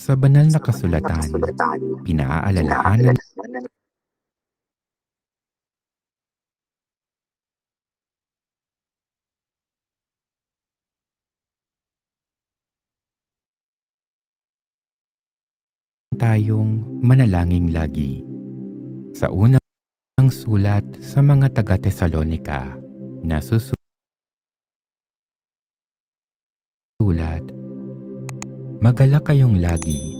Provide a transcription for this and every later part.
Sa banal na kasulatan, pinaaalalahanan tayong manalangin lagi. Sa unang sulat sa mga taga-Tesalonika na susulat, magalak kayong lagi.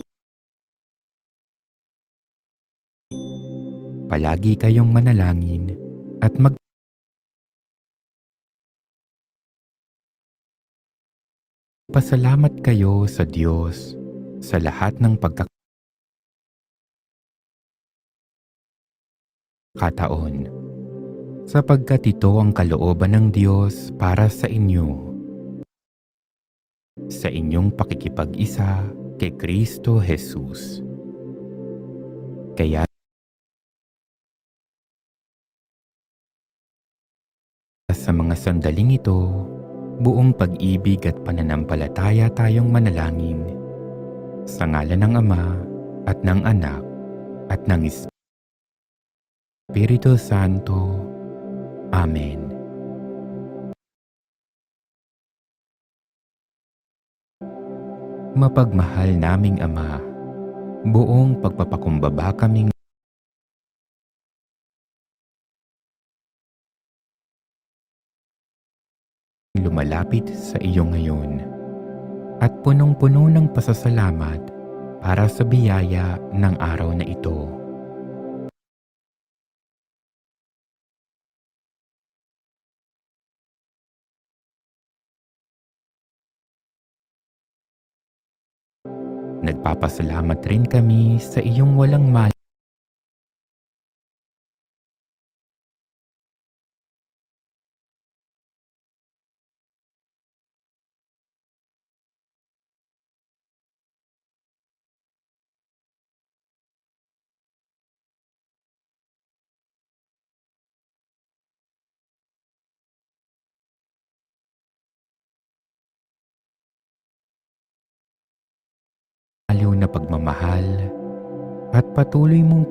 Palagi kayong manalangin at magpasalamat kayo sa Diyos sa lahat ng pagkakataon, sapagkat ito ang kalooban ng Diyos para sa inyo sa inyong pakikipag-isa kay Kristo Jesus. Kaya sa mga sandaling ito, buong pag-ibig at pananampalataya tayong manalangin sa ngalan ng Ama at ng Anak at ng Espiritu Santo. Amen. Mapagmahal naming Ama, buong pagpapakumbaba kaming lumalapit sa iyo ngayon at punong-puno ng pasasalamat para sa biyaya ng araw na ito. Nagpapasalamat rin kami sa iyong walang malayo na pagmamahal at patuloy mong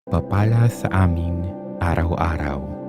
pagpapala sa amin araw-araw.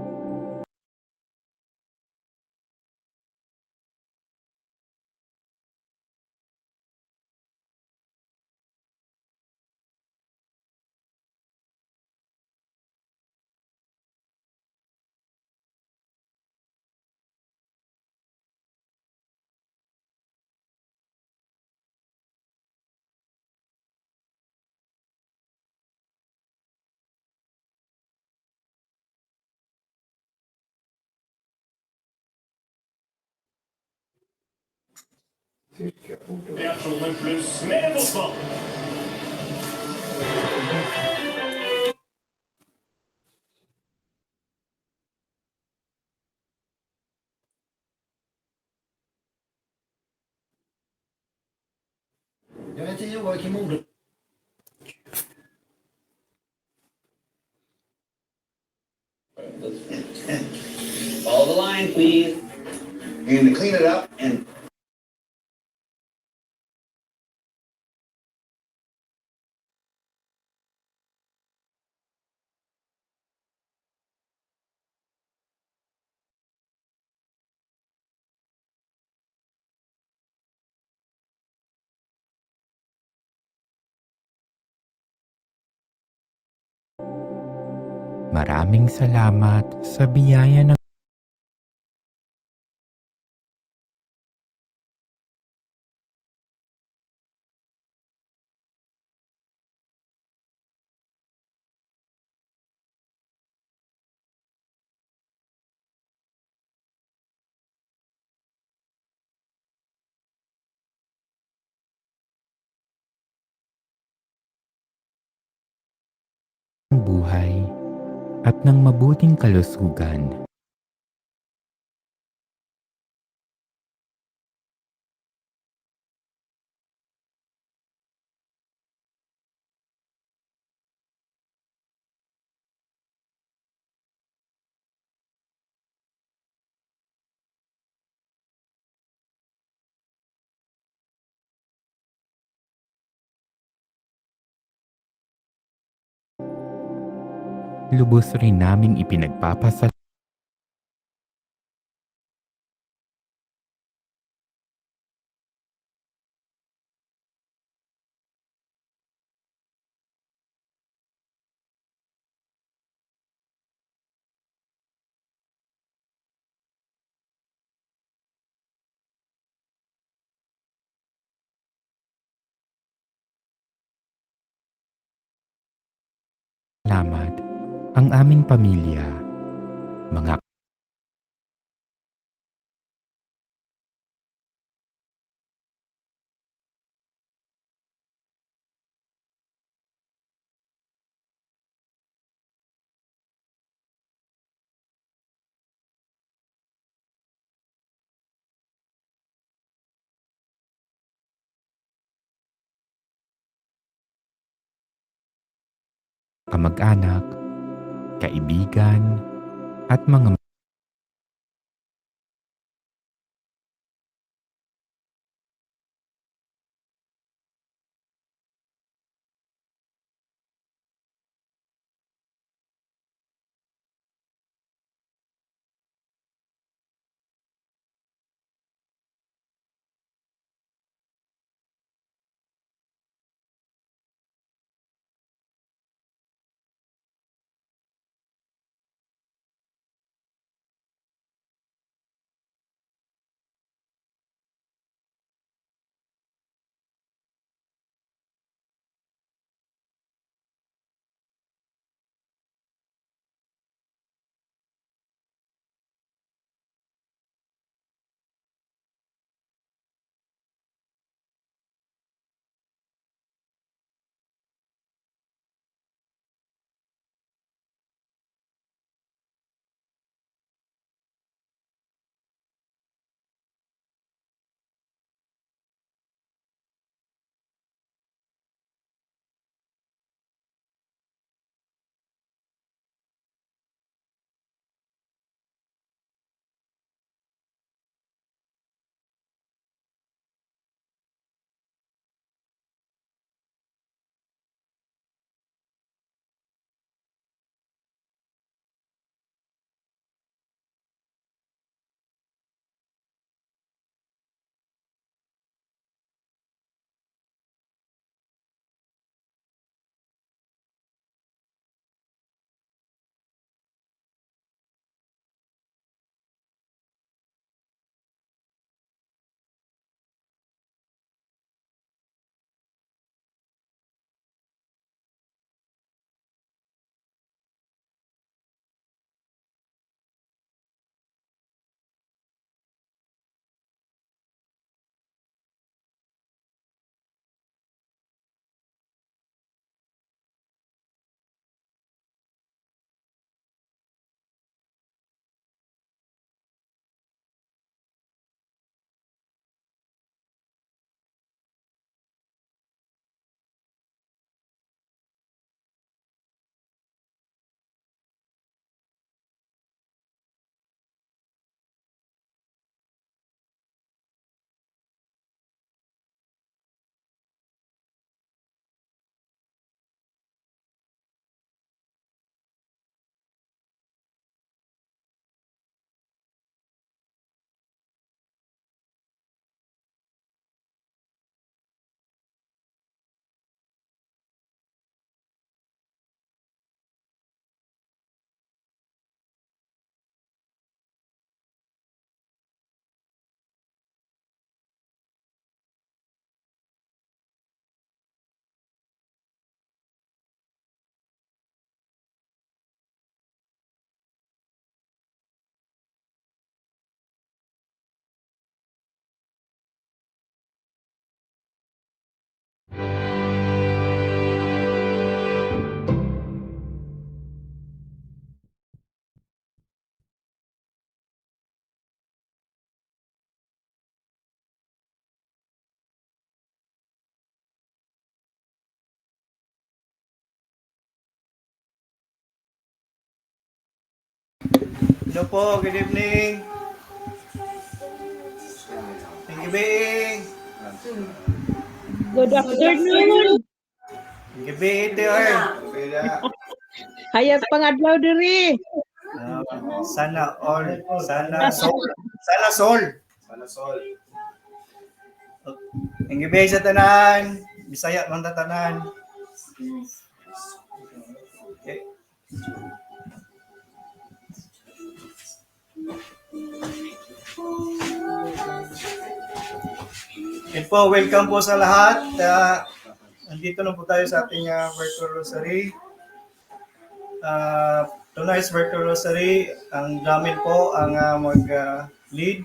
Reaksjonen pluss med fotball. Jag heter Joakim Ode. Follow the line, please. And to clean it up and Maraming salamat sa biyaya ng ng buhay at ng mabuting kalusugan. Lubos rin naming ipinagpapasalamat ang aming pamilya, mga kamag-anak, kaibigan, at mga Hello po, good evening. Thank you, Bing. Good afternoon. Thank you, Bing, Teor. Hayag pangadlaw diri. Sana all. Sana sol. Sana sol. Sana sol. Thank you, Bing, sa tanan. Bisaya man ta tanan. Okay. Okay po, welcome po sa lahat. Andito na po tayo sa ating virtual rosary. Tonight's virtual rosary, ang Jamil po ang mag-lead.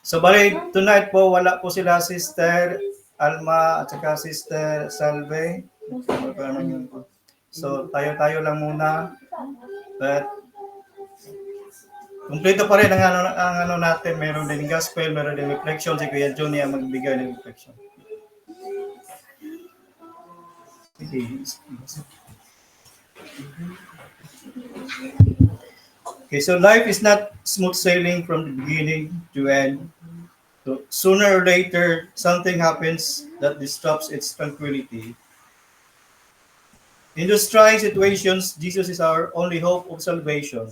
So bali, tonight po wala po sila Sister Alma at saka Sister Salve. So tayo-tayo lang muna. But kumpleto pa rin ang ano natin, meron din gospel, meron din reflection, si Kuya Johnny ang magbigay ng reflection. Okay, so life is not smooth sailing from the beginning to end. So sooner or later, something happens that disrupts its tranquility. In those trying situations, Jesus is our only hope of salvation.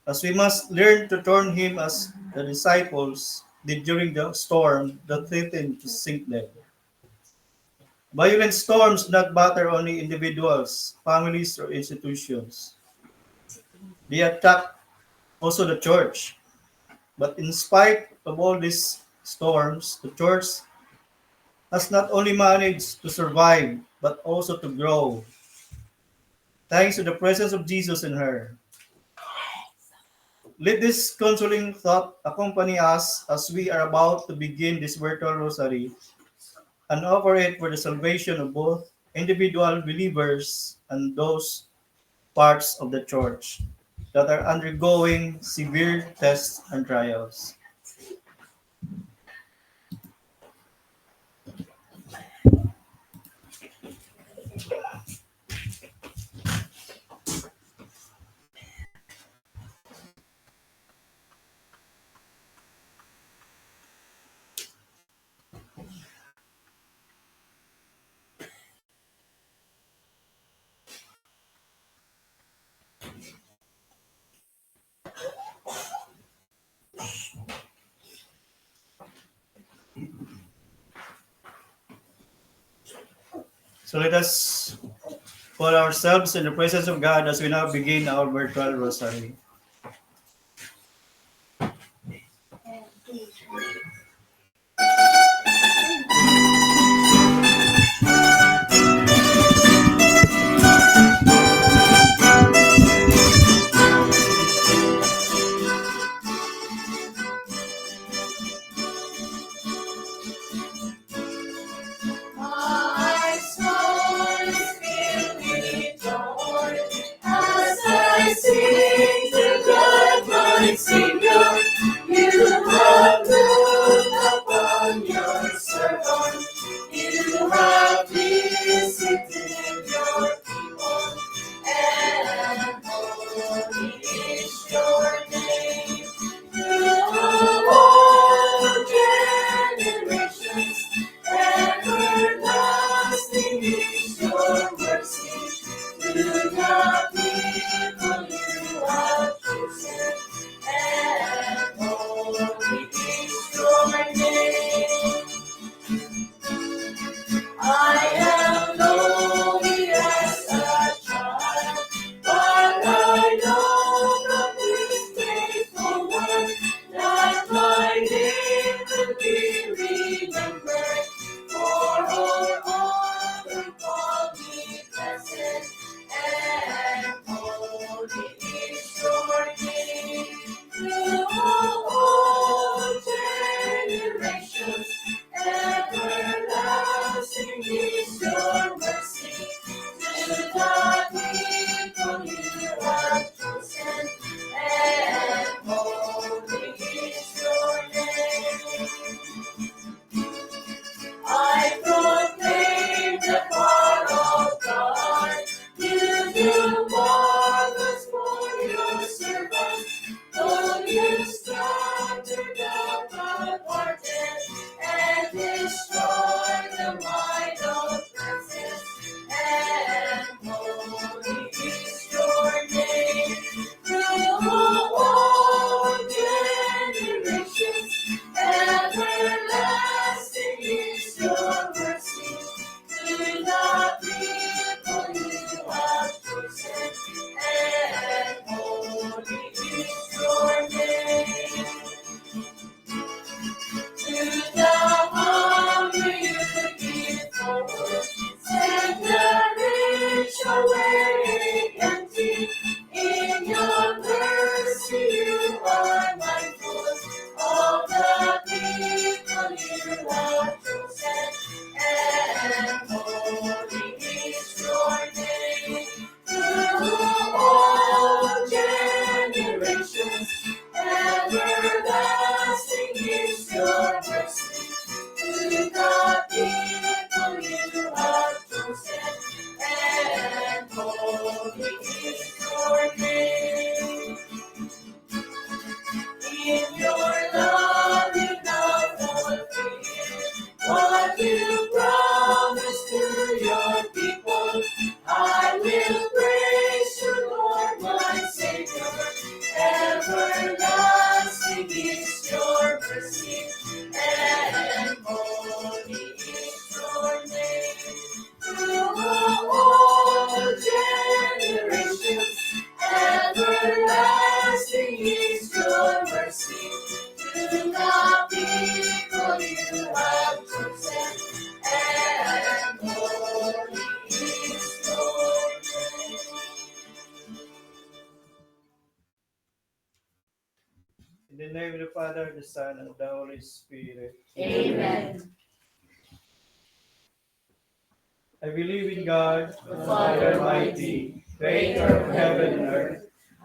As we must learn to turn him as the disciples did during the storm that threatened to sink them. Violent storms do not batter only individuals, families, or institutions. They attack also the church. But in spite of all these storms, the church has not only managed to survive, but also to grow, thanks to the presence of Jesus in her. Let this consoling thought accompany us as we are about to begin this virtual rosary and offer it for the salvation of both individual believers and those parts of the church that are undergoing severe tests and trials. So let us put ourselves in the presence of God as we now begin our virtual rosary. My soul is filled with joy as I sing to God, my Savior. You have looked upon your servant. You have visited your people, and holy is your name. Through all generations, everlasting is your mercy to the people you have chosen, and holy is your name. I am lonely as a child, but I know from this faithful one that my name will be remembered. For all who call me blessed, and are weighing empty. In your mercy you are mindful of the people you have chosen, and holy is your name. Through all generations, everlasting is your mercy. To the people you have chosen, and holy is your name. In your love you now fulfill what you promised to your people. I will praise you, Lord, my Savior. Everlasting is your mercy, and holy is your name. Through all generations, everlasting is your mercy. To the people you have chosen, and holy is your name. In the name of the Father, the Son, and the Holy Spirit. Amen. I believe in God, The Father Almighty, creator of heaven and earth,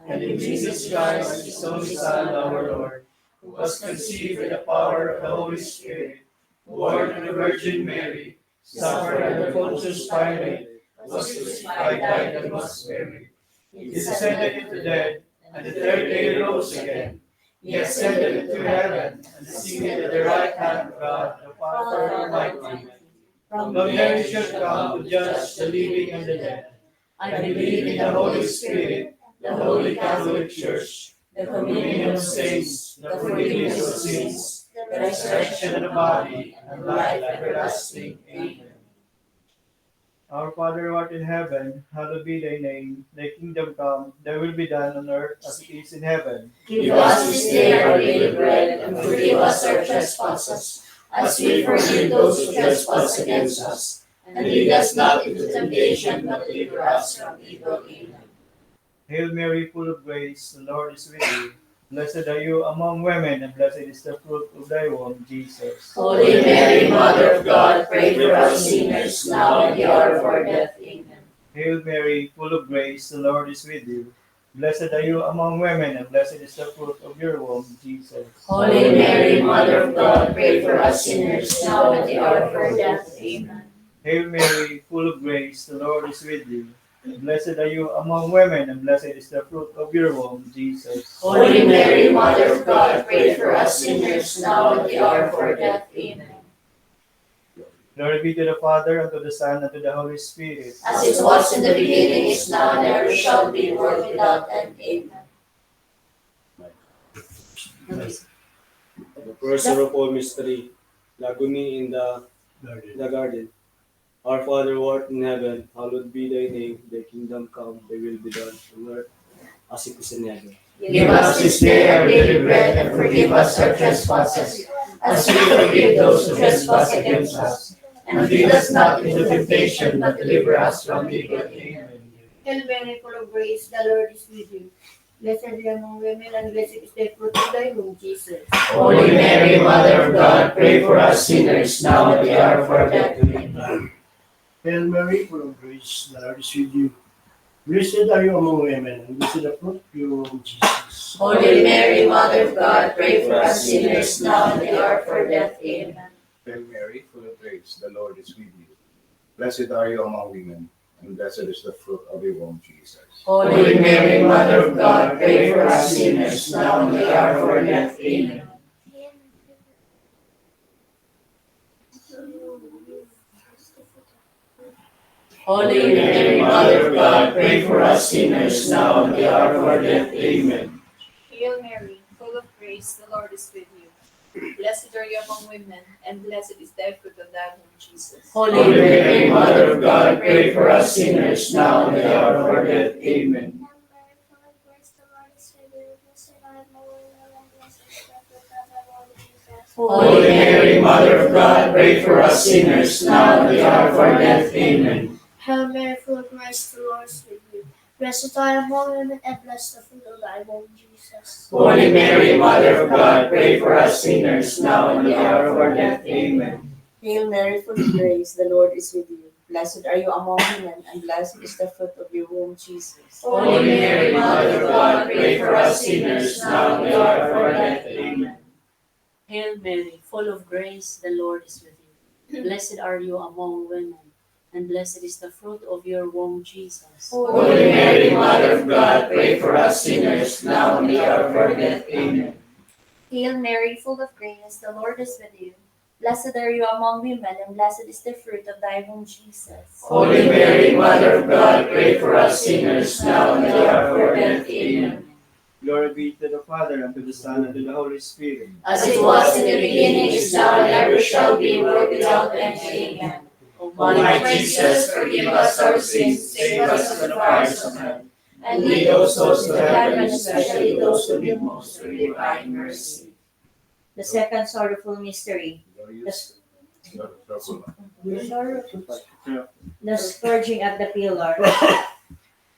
and in Jesus Christ, His only Son, our Lord, who was conceived by the power of the Holy Spirit, born of the Virgin Mary, suffered under Pontius Pilate, was crucified, died, and was buried. He descended into the dead, and the third day he rose again. He ascended into heaven, and is seated at the right hand of God, the Father Almighty. From there he shall come to judge the living and the dead. I believe in the Holy Spirit, the Holy Catholic Church, the communion of saints, the forgiveness of sins, the resurrection of the body, and life everlasting. Amen. Our Father who art in heaven, hallowed be thy name. Thy kingdom come, thy will be done on earth as it is in heaven. Give us this day our daily bread, and forgive us our trespasses, as we forgive those who trespass against us. And lead us not into temptation, but deliver us from evil. Amen. Hail Mary, full of grace, the Lord is with you. Blessed are you among women, and blessed is the fruit of thy womb, Jesus. Holy Mary, Mother of God, pray for us sinners, now and at the hour of our death. Amen. Hail Mary, full of grace, the Lord is with you. Blessed are you among women, and blessed is the fruit of your womb, Jesus. Holy Mary, Mother of God, pray for us sinners, now and at the hour of our death. Amen. Hail Mary, full of grace, the Lord is with you. Blessed are you among women, and blessed is the fruit of your womb, Jesus. Holy Mary, Mother of God, pray for us sinners, now and at the hour of our death. Amen. Glory be to the Father, and to the Son, and to the Holy Spirit. As it was in the beginning, is now, and ever shall be, world without end. Amen. The first sorrowful mystery, the agony in the garden. Our Father who art in heaven, hallowed be thy name. Thy kingdom come, thy will be done on earth as it is in heaven. Give us this day our daily bread, and forgive us our trespasses, as we forgive those who trespass against us. And lead us not into temptation, but deliver us from evil. Amen. Hail Mary, full of grace, the Lord is with you. Blessed are you among women, and blessed is the fruit of thy womb, Jesus. Holy Mary, Mother of God, pray for us sinners, now and at the hour of our death. Amen. Hail Mary, full of grace, the Lord is with you. Blessed are you among women, and blessed is the fruit of your womb, Jesus. Holy Mary, Mother of God, pray for us sinners, now and at the hour of our death. Amen. Hail Mary, full of grace, the Lord is with you. Blessed are you among women, and blessed is the fruit of your womb, Jesus. Holy Mary, Mother of God, pray for us sinners, now and at the hour of our death. Amen. Holy Mary, Mother of God, pray for us sinners, now and at the hour of our death. Amen. Hail Mary, full of grace, the Lord is with you. Blessed are you among women, and blessed is the fruit of thy womb, Jesus. Holy Mary, Mother of God, pray for us sinners, now and at the hour of our death. Amen. Holy Mary, Mother of God, pray for us sinners, now and at the hour of our death. Amen. Hail Mary, full of grace, the Lord is with you. Blessed are you among women, and blessed the fruit of thy womb, Jesus. Holy Mary, Mother of God, pray for us sinners, now and at the hour of our death. Amen. Hail Mary, full of grace, the Lord is with you. Blessed are you among women, and blessed is the fruit of your womb, Jesus. Holy Mary, Mother of God, pray for us sinners, now and at the hour of our death. Amen. Hail Mary, full of grace, the Lord is with you. Blessed are you among women, and blessed is the fruit of your womb, Jesus. Holy Mary, Mother of God, pray for us sinners, now and at the hour of our death. Amen. Hail Mary, full of grace, the Lord is with you. Blessed are you among women, and blessed is the fruit of thy womb, Jesus. Holy Mary, Mother of God, pray for us sinners, now and at the hour of our death. Amen. Glory be to the Father, and to the Son, and to the Holy Spirit. As it was in the beginning, is now, and ever shall be, world without end. Amen. O My Jesus, forgive us our sins, save us from the fires of hell, And lead those souls to heaven, especially those who need most of divine mercy. The second sorrowful mystery, the scourging at the pillar.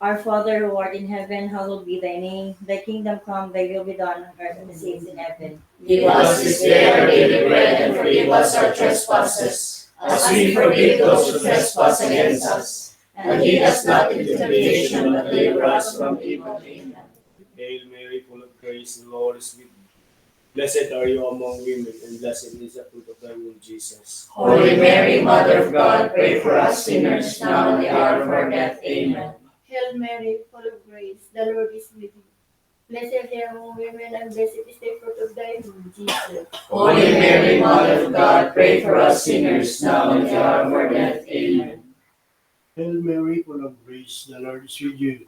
Our Father who art in heaven, hallowed be thy name. Thy kingdom come, thy will be done on earth as it is in heaven. Give us this day our daily bread, and forgive us our trespasses, as we forgive those who trespass against us. And lead us not into temptation, but deliver us from evil. Amen. Hail Mary, full of grace, the Lord is with you. Blessed are you among women, and blessed is the fruit of thy womb, Jesus. Holy Mary, Mother of God, pray for us sinners, now and at the hour of our death. Amen. Hail Mary, full of grace, the Lord is with you. Blessed are you among women, and blessed is the fruit of thy womb, Jesus. Holy Mary, Mother of God, pray for us sinners, now and at the hour of our death. Amen. Hail Mary, full of grace, the Lord is with you.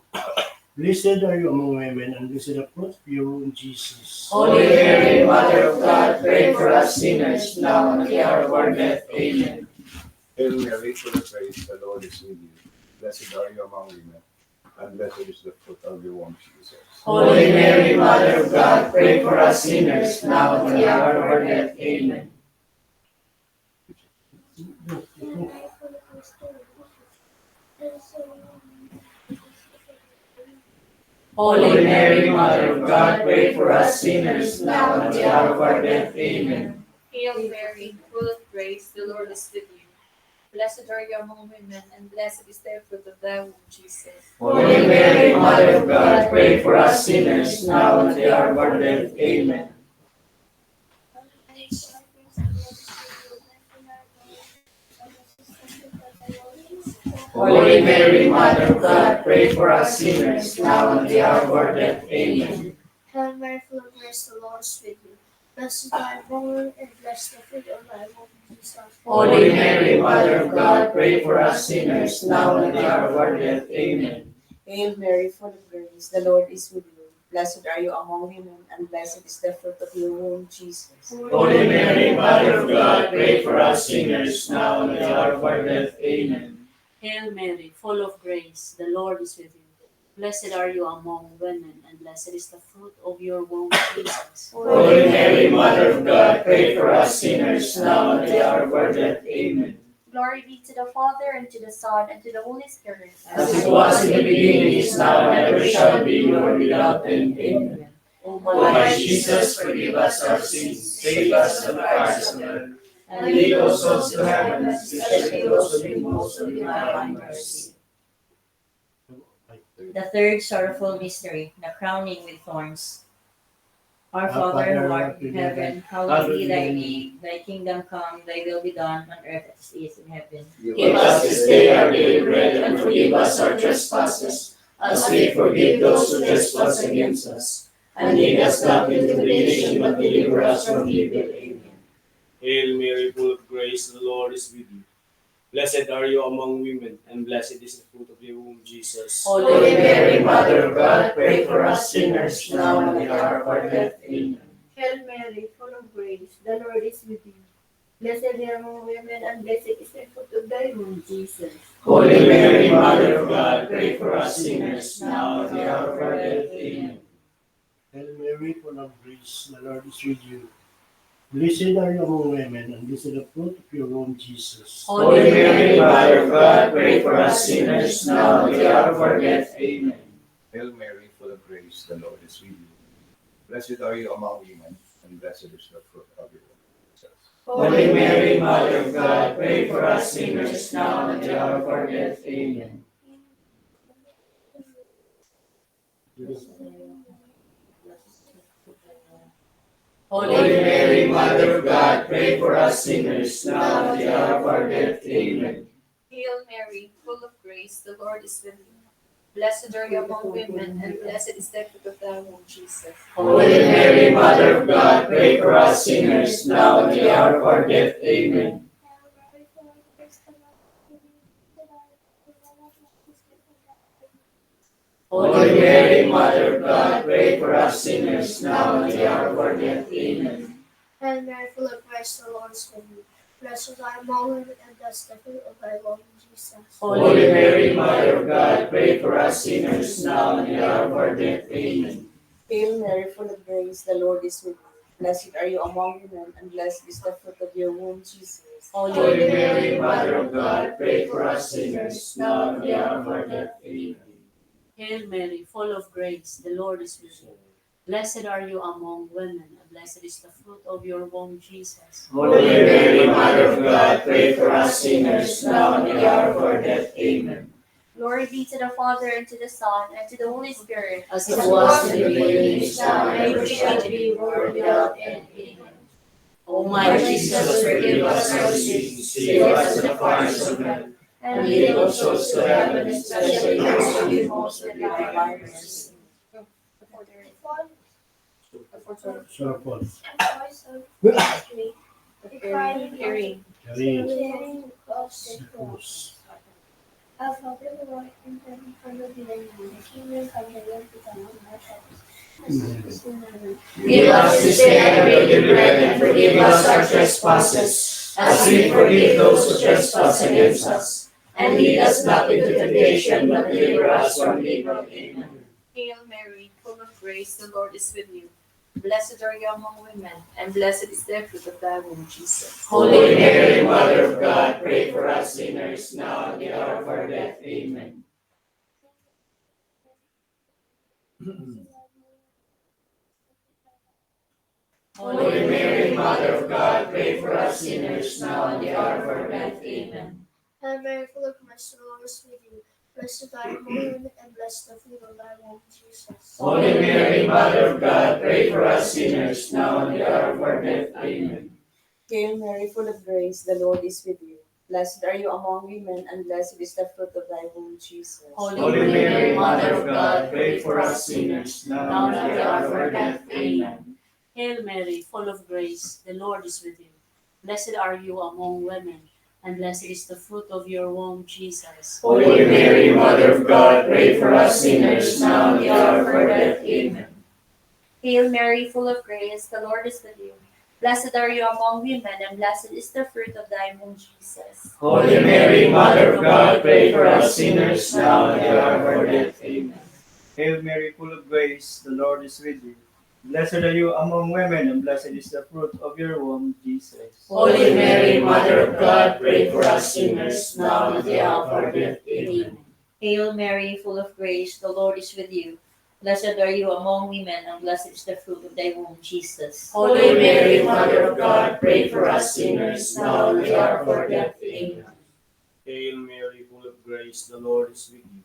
Blessed are you among women, and blessed the fruit of your womb, Jesus. Holy Mary, Mother of God, pray for us sinners, now and at the hour of our death. Amen. Hail Mary, full of grace, the Lord is with you. Blessed are you among women, and blessed is the fruit of your womb, Jesus. Holy Mary, Mother of God, pray for us sinners, now and at the hour of our death. Amen. Holy Mary, Mother of God, pray for us sinners, now and at the hour of our death. Amen. Hail Mary, full of grace, the Lord is with you. Blessed are you among women, and blessed is the fruit of thy womb, Jesus. Holy Mary, Mother of God, pray for us sinners, now and at the hour of our death. Amen. Holy Mary, Mother of God, pray for us sinners, now and at the hour of our death. Amen. Hail Mary, full of grace, the Lord is with you. Blessed are you among women, and blessed the fruit of thy womb, Jesus. Holy Mary, Mother of God, pray for us sinners, now and at the hour of our death. Amen. Hail Mary, full of grace, the Lord is with you. Blessed are you among women, and blessed is the fruit of your womb, Jesus. Holy Mary, Mother of God, pray for us sinners, now and at the hour of our death. Amen. Hail Mary, full of grace, the Lord is with you. Blessed are you among women, and blessed is the fruit of your womb, Jesus. Holy Mary, Mother of God, pray for us sinners, now and at the hour of our death. Amen. Glory be to the Father, and to the Son, and to the Holy Spirit. As it was in the beginning, is now, and ever shall be, world without end. Amen. O O my Jesus, forgive us our sins, save us from the fires of hell, and lead those souls to heaven, especially those who need most of divine mercy. The third sorrowful mystery, the crowning with thorns. Our Father who art in heaven, hallowed be thy name. Thy kingdom come, thy will be done on earth as it is in heaven. Give us this day our daily bread, and forgive us our trespasses, as we forgive those who trespass against us. And lead us not into temptation, but deliver us from evil. Amen. Hail Mary, full of grace, the Lord is with you. Blessed are you among women, and blessed is the fruit of your womb, Jesus. Holy Mary, Mother of God, pray for us sinners, now and at the hour of our death. Amen. Hail Mary, full of grace, the Lord is with you. Blessed are you among women, and blessed is the fruit of thy womb, Jesus. Holy Mary, Mother of God, pray for us sinners, now and at the hour of our death. Amen. Hail Mary, full of grace, the Lord is with you. Blessed are you among women, and blessed the fruit of your womb, Jesus. Holy Mary, Mother of God, pray for us sinners now and at the hour of our death. Amen. Hail Mary, full of grace, the Lord is with you. Blessed are you among women, and blessed is the fruit of your womb, Jesus. Holy Mary, Mother of God, pray for us sinners now and at the hour of our death. Amen. Holy Mary, Mother of God, pray for us sinners now and at the hour of our death. Amen. Hail Mary, full of grace, the Lord is with you. Blessed are you among women, and blessed is the fruit of thy womb, Jesus. Holy Mary, Mother of God, pray for us sinners now and at the hour of our death. Amen. Holy Mary, Mother of God, pray for us sinners now and at the hour of our death. Amen. Hail Mary, full of grace, the Lord is with you. Blessed are you among women, and blessed the fruit of thy womb, Jesus. Holy Mary, Mother of God, pray for us sinners now and at the hour of our death. Amen. Hail Mary, full of grace, the Lord is with you. Blessed are you among women, and blessed is the fruit of your womb, Jesus. Holy Mary, Mother of God, pray for us sinners now and at the hour of our death. Amen. Hail Mary, full of grace, the Lord is with you. Blessed are you among women, and blessed is the fruit of your womb, Jesus. Holy Mary, Mother of God, pray for us sinners now and at the hour of our death. Amen. Glory be to the Father, and to the Son, and to the Holy Spirit. As It it was was in the beginning, is now, and ever shall be, world without end. Amen. O My my Jesus, forgive us our sins, save us from the fires of hell, and lead all souls to heaven, especially those who need most of your divine mercy. Sure, Paul. Hearing. Karin. Our Father who art in heaven, hallowed be thy name. Thy kingdom come, thy will be done on earth as it is in heaven. Give us this day our daily bread, and forgive us our trespasses, as we forgive those who trespass against us. And lead us not into temptation, but deliver us from evil. Amen. Hail Mary, full of grace, the Lord is with you. Blessed are you among women, and blessed is the fruit of thy womb, Jesus. Holy Mary, Mother of God, pray for us sinners now and at the hour of our death. Amen. Holy Mary, Mother of God, pray for us sinners now and at the hour of our death. Amen. Hail Mary, full of grace, the Lord is with you. Blessed are you among women, and blessed the fruit of thy womb, Jesus. Holy Mary, Mother of God, pray for us sinners now and at the hour of our death. Amen. Hail Mary, full of grace, the Lord is with you. Blessed are you among women, and blessed is the fruit of thy womb, Jesus. Holy Mary, Mother of God, pray for us sinners now and at the hour of our death. Amen. Hail Mary, full of grace, the Lord is with you. Blessed are you among women, and blessed is the fruit of your womb, Jesus. Holy Mary, Mother of God, pray for us sinners now and at the hour of our death. Amen. Hail Mary, full of grace, the Lord is with you. Blessed are you among women, and blessed is the fruit of thy womb, Jesus. Holy Mary, Mother of God, pray for us sinners now and at the hour of our death. Amen. Hail Mary, full of grace, the Lord is with you. Blessed are you among women, and blessed is the fruit of your womb, Jesus. Holy Mary, Mother of God, pray for us sinners now and at the hour of our death. Amen. Hail Mary, full of grace, the Lord is with you. Blessed are you among women, and blessed is the fruit of thy womb, Jesus. Holy Mary, Mother of God, pray for us sinners now and at the hour of our death. Amen. Hail Mary, full of grace, the Lord is with you.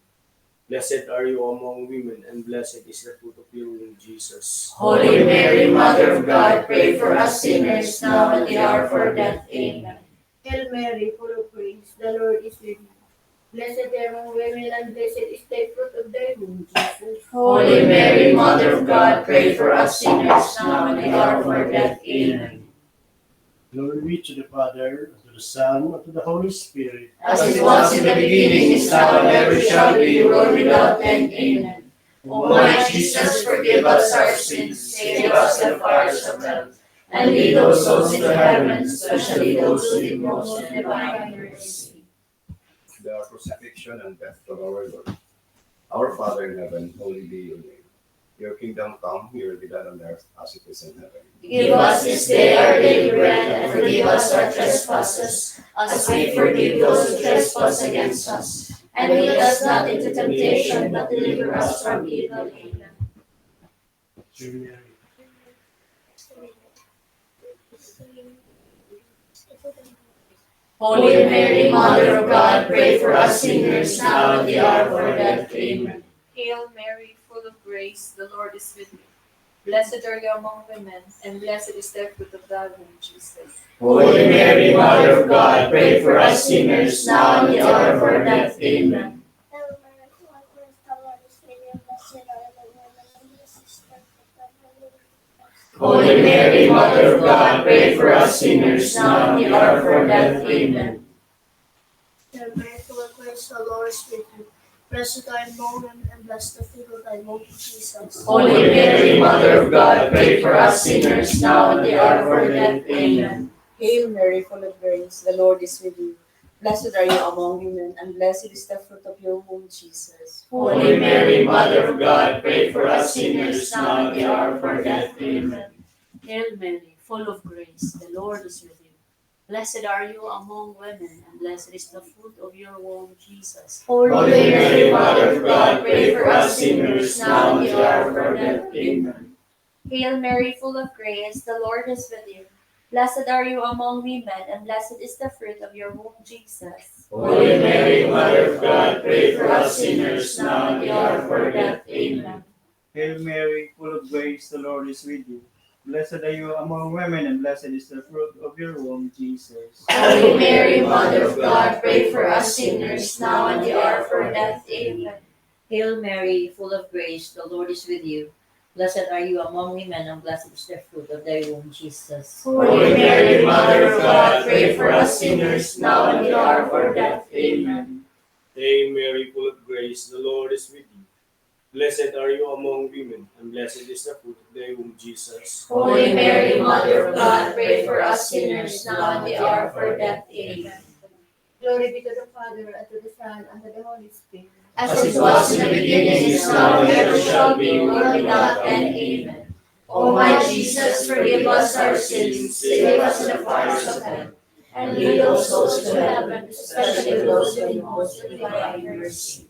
Blessed are you among women, and blessed is the fruit of your womb, Jesus. Holy Mary, Mother of God, pray for us sinners now and at the hour of our death. Amen. Hail Mary, full of grace, the Lord is with you. Blessed are among women, and blessed is the fruit of thy womb, Jesus. Holy Mary, Mother of God, pray for us sinners now and at the hour of our death. Amen. Glory be to the Father, and to the Son, and to the Holy Spirit. As it was in the beginning, is now, and ever shall be, world without end. Amen. O my Jesus, forgive us our sins, save us from the fires of hell, and lead those souls to heaven, especially those who need most of divine mercy. The crucifixion and death of our Lord. Our Father in heaven, holy be your name. Your kingdom come, your will be done on earth as it is in heaven. Give us this day our daily bread, and forgive us our trespasses, as we forgive those who trespass against us. And lead us not into temptation, but deliver us from evil. Amen. Hail Mary. Holy Mary, Mother of God, pray for us sinners, now and the hour of our death. Amen. Hail Mary, full of grace, the Lord is with you. Blessed are you among women, and blessed is the fruit of thy womb, Jesus. Holy Mary, Mother of God, pray for us sinners, now and the hour of our death. Amen. Hail Mary, full of grace, the Lord is with you. Blessed are you among women, and blessed is the fruit of thy womb, Jesus. Holy Mary, Mother of God, pray for us sinners, now and the hour of our death. Amen. Hail Mary, full of grace, the Lord is with you. Blessed are you among women, and blessed the fruit of thy womb, Jesus. Holy Mary, Mother of God, pray for us sinners, now and the hour of our death. Amen. Hail Mary, full of grace, the Lord is with you. Blessed are you among women, and blessed is the fruit of your womb, Jesus. Holy Mary, Mother of God, pray for us sinners, now and the hour of our death. Amen. Hail Mary, full of grace, the Lord is with you. Blessed are you among women, and blessed is the fruit of your womb, Jesus. Holy Mary, Mother of God, pray for us sinners, now and the hour of our death. Amen. Hail Mary, full of grace, the Lord is with you. Blessed are you among women, and blessed is the fruit of your womb, Jesus. Holy Mary, Mother of God, pray for us sinners, now and the hour of our death. Amen. Hail Mary, full of grace, the Lord is with you. Blessed are you among women, and blessed is the fruit of your womb, Jesus. Holy Mary, Mother of God, pray for us sinners, now and the hour of our death. Amen. Hail Mary, full of grace, the Lord is with you. Blessed are you among women, and blessed is the fruit of thy womb, Jesus. Holy Mary, Mother of God, pray for us sinners, now and the hour of our death. Amen. Hail Mary, full of grace, the Lord is with you. Blessed are you among women, and blessed is the fruit of thy womb, Jesus. Holy Mary, Mother of God, pray for us sinners, now and the hour of our death. Amen. Glory be to the Father, and to the Son, and to the Holy Spirit. As it was in the beginning, is now, and ever shall be, world without end. Amen. O my Jesus, forgive us our sins, save us from the fires of hell, and lead those souls to heaven, especially those who need most of divine mercy.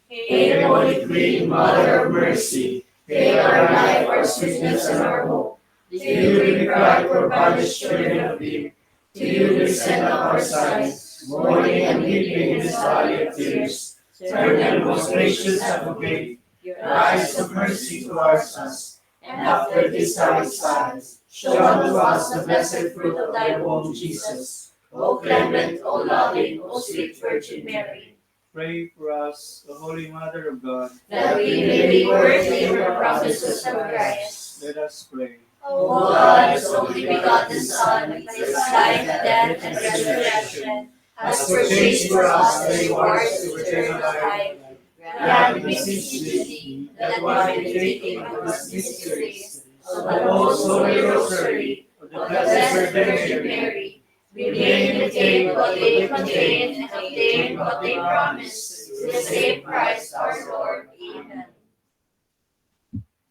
Hail, Holy Queen, Mother of Mercy, hail our life, our sweetness, and our hope. To you we cry, poor banished children of Eve. To you we send up our sighs, mourning and weeping in this valley of tears. Turn then, most gracious Advocate, your eyes of mercy towards us, and after this our sighs, show unto us the blessed fruit of thy womb, Jesus. O clement, O loving, O sweet Virgin Mary, Pray for us, O Holy Mother of God. that we may be worthy of the promises of Christ. Let us pray. O God, whose only begotten Son, by his life, death, and resurrection, has purchased for us the rewards of eternal life, grant, we beseech thee, that while meditating on these mysteries of the most holy rosary of the Blessed Virgin Mary, we may imitate what they contain and obtain what they promise, through the same Christ our Lord. Amen.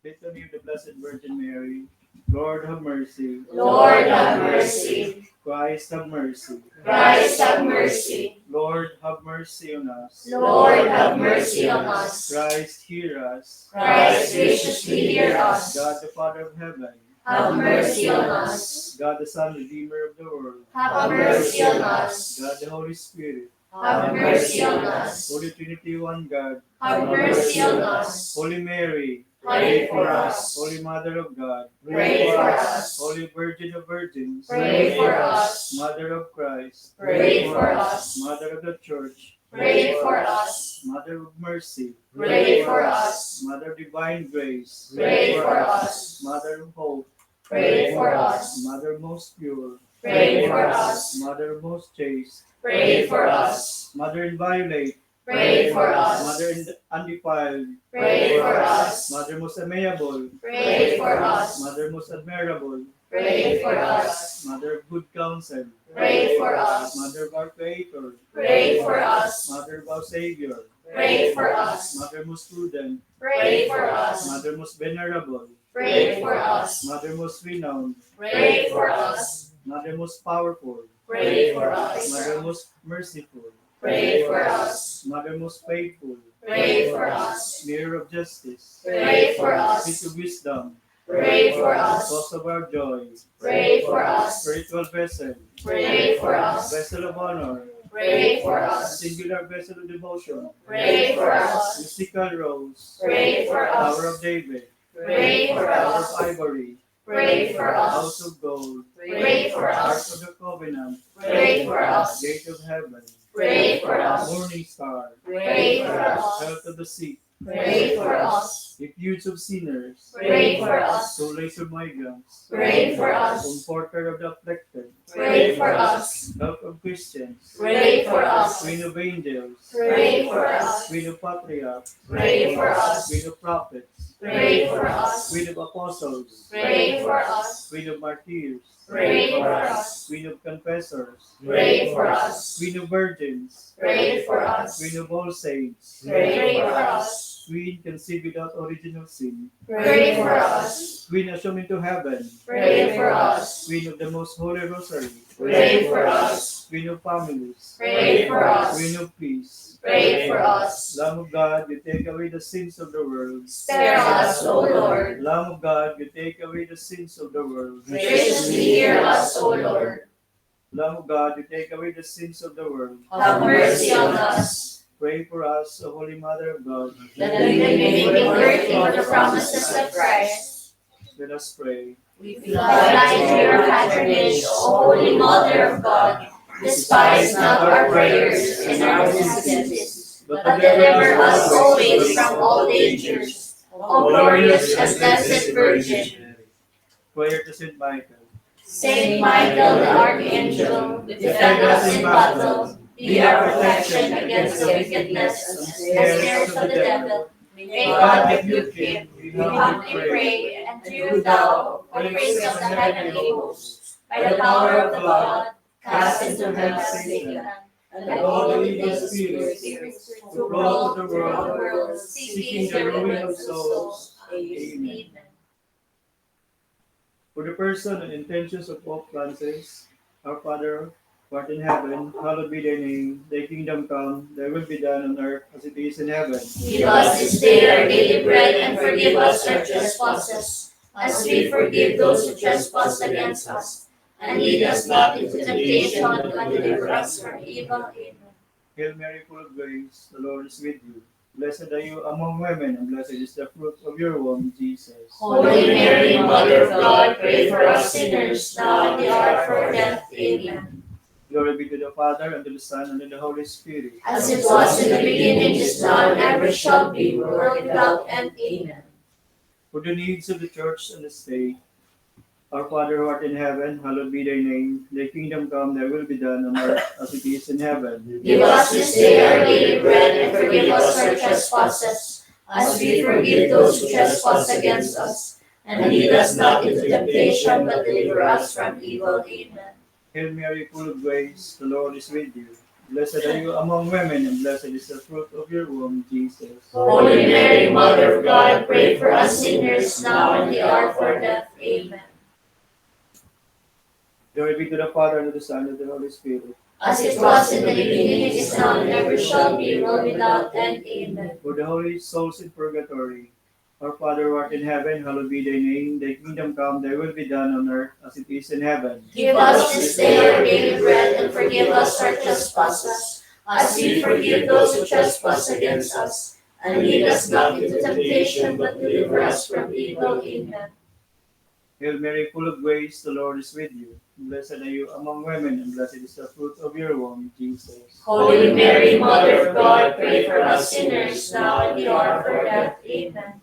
Litany of the Blessed Virgin Mary. Lord, have mercy. Lord, have mercy. Christ, have mercy. Christ, have mercy. Lord, have mercy on us. Lord, have mercy on us. Christ, hear us. Christ, graciously hear us. God, the Father of heaven. Have mercy on us. God, the Son, Redeemer of the world. Have mercy on us. God, the Holy Spirit. Have mercy on us. Holy Trinity, one God. Have mercy on us. Holy Mary. Pray for us. Holy Mother of God. Pray for us. Holy Virgin of Virgins. Pray for us. Mother of Christ. Pray for us. Mother of the Church. Pray for us. Mother of Mercy. Pray for us. Mother of Divine Grace. Pray for us. Mother of Hope. Pray for us. Mother most pure. Pray for us. Mother most chaste. Pray for us. Mother inviolate. Pray for us. Mother undefiled. Pray for us. Mother most amiable. Pray for us. Mother most admirable. Pray for us. Mother of good counsel. Pray for us. Mother of our Creator. Pray for us. Mother of our Savior. Pray for us. Mother most prudent, Pray for us. Mother most venerable, Pray for us. Mother most renowned, Pray for us. Mother most powerful, Pray for us. Mother most merciful, Pray for us. Mother most faithful, Pray for us. Mirror of justice, Pray for us. Seat of wisdom, Pray for us. Source of our joy, Pray for us. spiritual vessel, Pray for us. vessel of honor, Pray for us. singular vessel of devotion, Pray for us. mystical rose, Pray for Tower us. of David, Pray for Tower us. of Ivory, Pray for House us. of Gold, Pray for Ark us. of the Covenant, Pray for us. Gate of Heaven, Pray for us. Morning Star, Pray for us. Health of the Sick, Pray for us. Refuge of Sinners, Pray for us. Solace of Migrants, Pray for us. Comforter of the Afflicted, Pray for us. Help of Christians, Pray for us. Queen of Angels, Pray for us. Queen of Patriarchs, Pray for us. Queen of Prophets, Pray for us. Queen of Apostles, Pray for us. Queen of Martyrs, Pray for us. Queen of Confessors, Pray for us. Queen of Virgins, Pray for us. Queen of all saints, Pray for us. Queen conceived without original sin, Pray for us. Queen assumed into heaven, Pray for us. Queen of the most holy rosary, Pray for us. Queen of families, Pray for us. Queen of peace, Pray for us. Lamb of God, you take away the sins of the world. Spare us, O Lord. Lamb of God, you take away the sins of the world. Graciously hear us, O Lord. Lamb of God, you take away the sins of the world. Have mercy on us, Pray for us, O Holy Mother of God. that we may be worthy of the promises of Christ. Let us pray. We fly to your patronage, O Holy Mother of God. Despise not our prayers and our necessities, but deliver us always from all dangers. O glorious and blessed Virgin, Prayer to Saint Michael. Saint Michael the Archangel, defend us in battle. Be our protection against the wickedness and snares of the devil. May God rebuke him. We humbly pray, and do thou, O Prince of the heavenly hosts, by the power of the blood, cast into hell Satan, and all the evil spirits who prowl throughout the world, seeking the ruin of souls. Amen. For the person and intentions of Pope Francis, our Father, who art in heaven, hallowed be thy name. Thy kingdom come, thy will be done on earth as it is in heaven. Give us this day our daily bread, and forgive us our trespasses, as we forgive those who trespass against us. And lead us not into temptation, but deliver us from evil. Amen. Hail Mary, full of grace, the Lord is with you. Blessed are you among women, and blessed is the fruit of your womb, Jesus. Holy Mary, Mother of God, pray for us sinners, now and at the hour of our death. Amen. Glory be to the Father, and to the Son, and to the Holy Spirit. As it was in the beginning, is now, and ever shall be, world without end. Amen. For the needs of the church and the state, our Father who art in heaven, hallowed be thy name. Thy kingdom come, thy will be done on earth as it is in heaven. Give us this day our daily bread, and forgive us our trespasses, as we forgive those who trespass against us. And lead us not into temptation, but deliver us from evil. Amen. Hail Mary, full of grace, the Lord is with you. Blessed are you among women, and blessed is the fruit of your womb, Jesus. Holy Mary, Mother of God, pray for us sinners, now and at the hour of our death. Amen. Glory be to the Father, and to the Son, and to the Holy Spirit. As it was in the beginning, is now, and ever shall be, world without end. Amen. For the holy souls in purgatory, our Father who art in heaven, hallowed be thy name. Thy kingdom come, thy will be done on earth as it is in heaven. Give us this day our daily bread, and forgive us our trespasses, as we forgive those who trespass against us. And lead us not into temptation, but deliver us from evil. Amen. Hail Mary, full of grace, the Lord is with you. Blessed are you among women, and blessed is the fruit of your womb, Jesus. Holy Mary, Mother of God, pray for us sinners, now and at the hour of our death. Amen.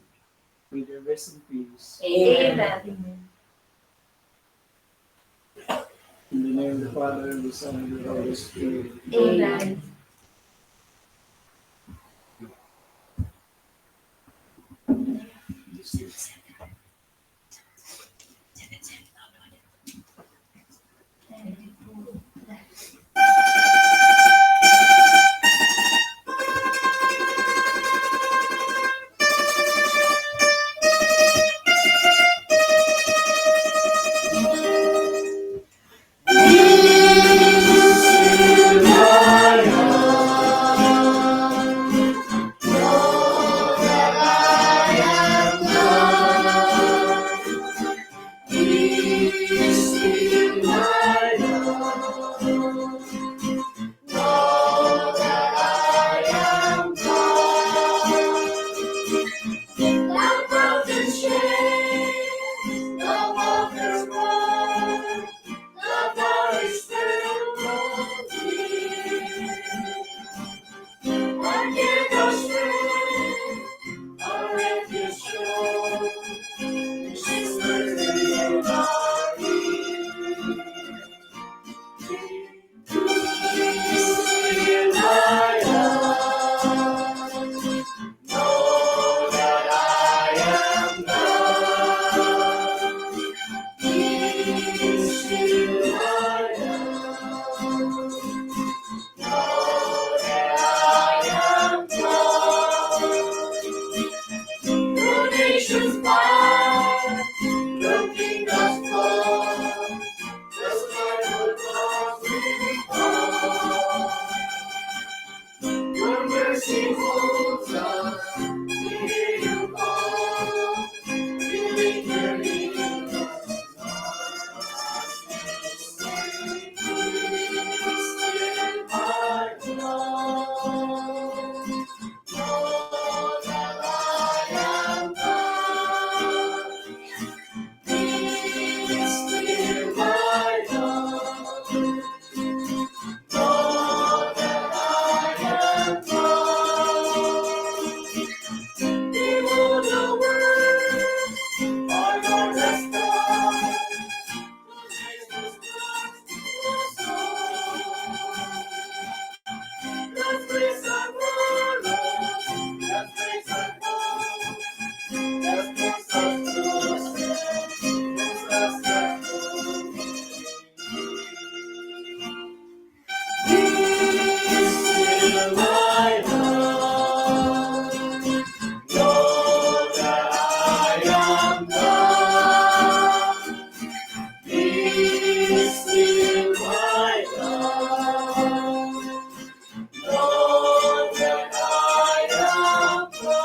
May they rest in peace. Amen. In the name of the Father, and the Son, and the Holy Spirit. Amen. The mountains shake, the waters roar, the valleys tremble here. And give us strength, a refuge sure, whispered in our ear. Still my love, know that I am God. Be still my love, know that I am God. The nations bow, the kingdoms fall, the sky will cross with all. Your mercy holds us, we hear you call, we wait your lead. Still my love, know that I am God. Be still my love, know that I am God. Behold the world, our Lord has done. Jesus Christ is Lord. Let's praise and glory, let's praise and glory, let's praise and glory, let's praise and Be still my love, know that I am God. Be still my love, know that I am God.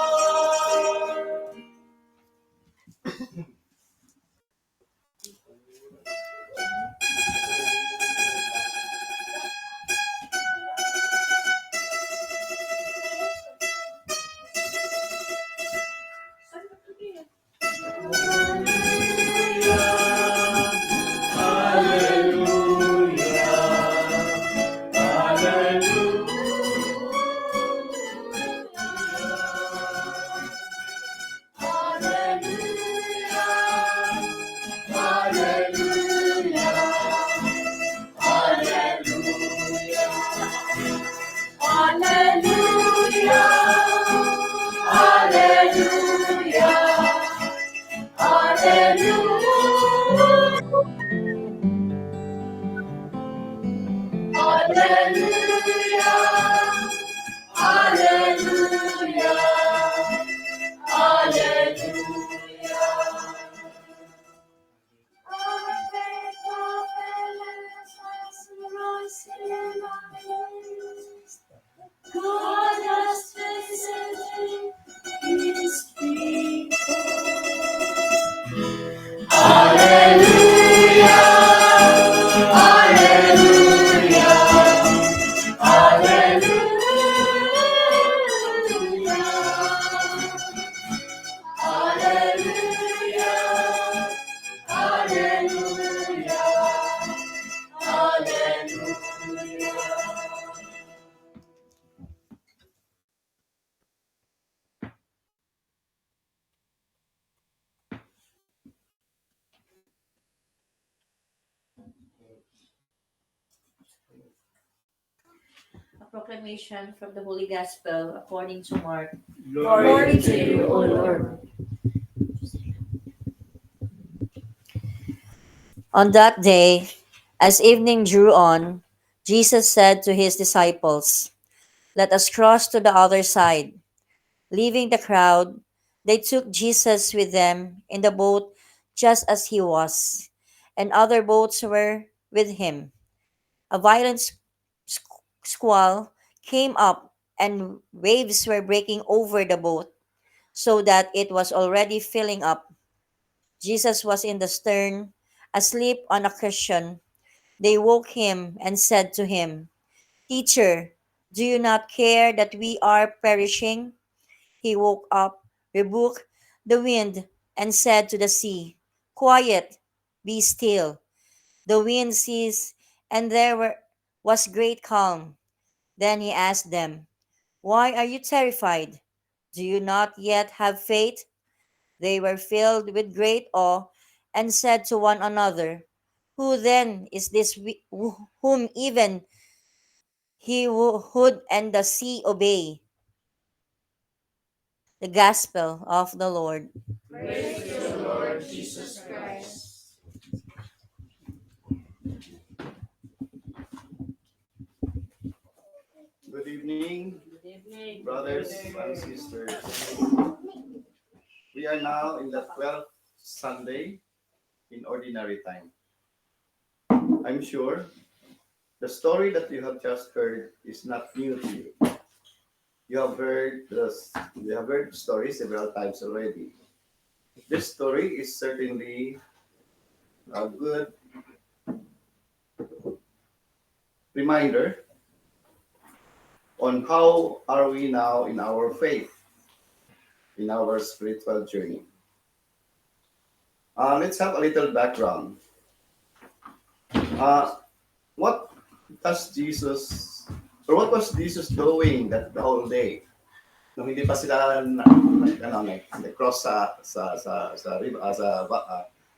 God has visited his people. Hallelujah, hallelujah, hallelujah, hallelujah, hallelujah, hallelujah. A proclamation from the Holy Gospel according to Mark. Glory to you, O Lord. On that day, as evening drew on, Jesus said to his disciples, "Let us cross to the other side." Leaving the crowd, they took Jesus with them in the boat just as he was, and other boats were with him. A violent squall came up, and waves were breaking over the boat, so that it was already filling up. Jesus was in the stern, asleep on a cushion. They woke him and said to him, "Teacher, do you not care that we are perishing?" He woke up, rebuked the wind, and said to the sea, "Quiet, be still." The wind ceased, and was great calm. Then he asked them, "Why are you terrified? Do you not yet have faith?" They were filled with great awe and said to one another, "Who then is this whom even would and the sea obey?" The Gospel of the Lord. Praise to the Lord Jesus Christ. Good evening, brothers and sisters. We are now in the 12th Sunday in Ordinary Time. I'm sure the story that you have just heard is not new to you. You have heard the story several times already. This story is certainly a good reminder on how are we now in our faith, in our spiritual journey. Let's have a little background. What was Jesus doing that the whole day? Nung hindi pa sila nag-cross sa river,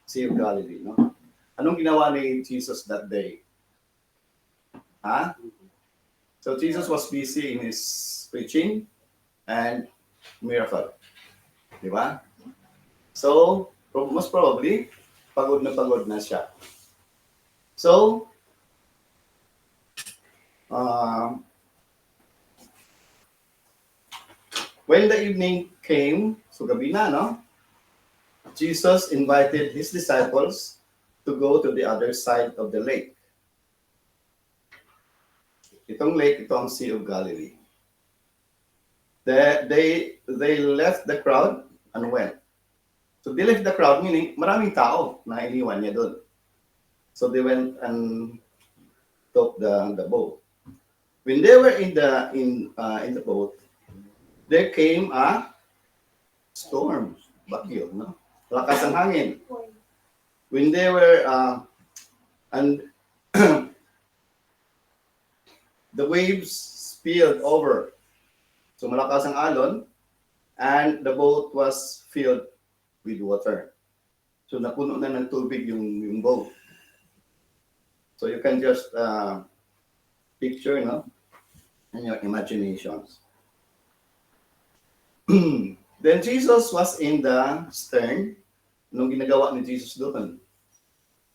Sea of Galilee, no? Anong ginawa ni Jesus that day? So Jesus was busy in his preaching and miracle. Di ba? So, most probably, pagod na siya. So, when the evening came, so gabi na, no? Jesus invited his disciples to go to the other side of the lake. Itong lake, ito ang Sea of Galilee. They left the crowd and went. So they left the crowd, meaning maraming tao na iniwan niya doon. So they went and took the boat. When they were in the boat, there came a storm, bagyo, no? Lakas ang hangin. When they were and the waves spilled over. So malakas ang alon, and the boat was filled with water. So napuno na ng tubig yung boat. So you can just picture, no, in your imaginations. Then Jesus was in the stern. Nung ginagawa ni Jesus doon,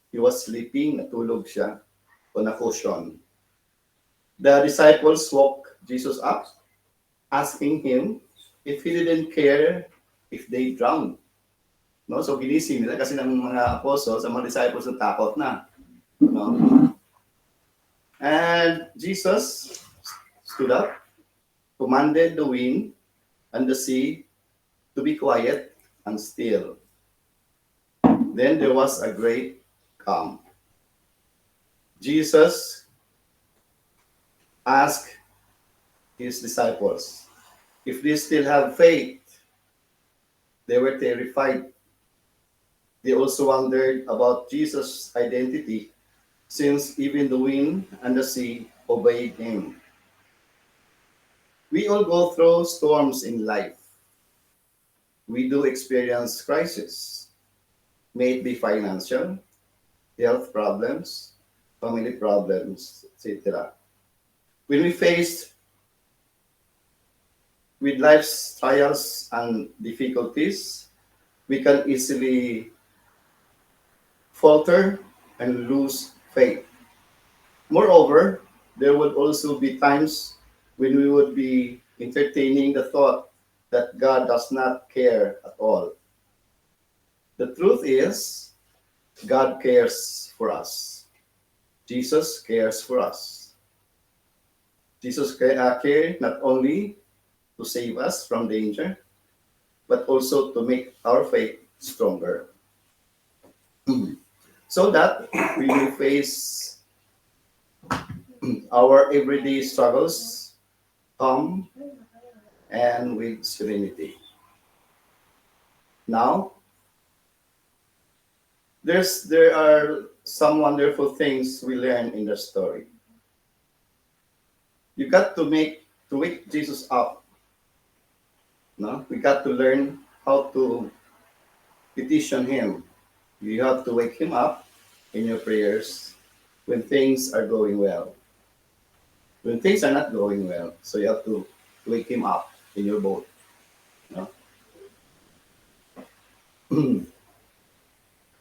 he was sleeping, natulog siya on a cushion. The disciples woke Jesus up, asking him if he didn't care if they drowned. No? So ginising nila kasi ng mga apostles, ang mga disciples natakot na. No? And Jesus stood up, commanded the wind and the sea to be quiet and still. Then there was a great calm. Jesus asked his disciples if they still have faith. They were terrified. They also wondered about Jesus' identity, since even the wind and the sea obeyed him. We all go through storms in life. We do experience crisis. May it be financial, health problems, family problems, etc. When we faced with life's trials and difficulties, we can easily falter and lose faith. Moreover, there would also be times when we would be entertaining the thought that God does not care at all. The truth is, God cares for us. Jesus cares for us. Jesus cared not only to save us from danger, but also to make our faith stronger. So that we will face our everyday struggles calm and with serenity. Now, there are some wonderful things we learn in the story. You got to wake Jesus up. No, we got to learn how to petition him. You have to wake him up in your prayers when things are going well. When things are not going well, so you have to wake him up in your boat. No?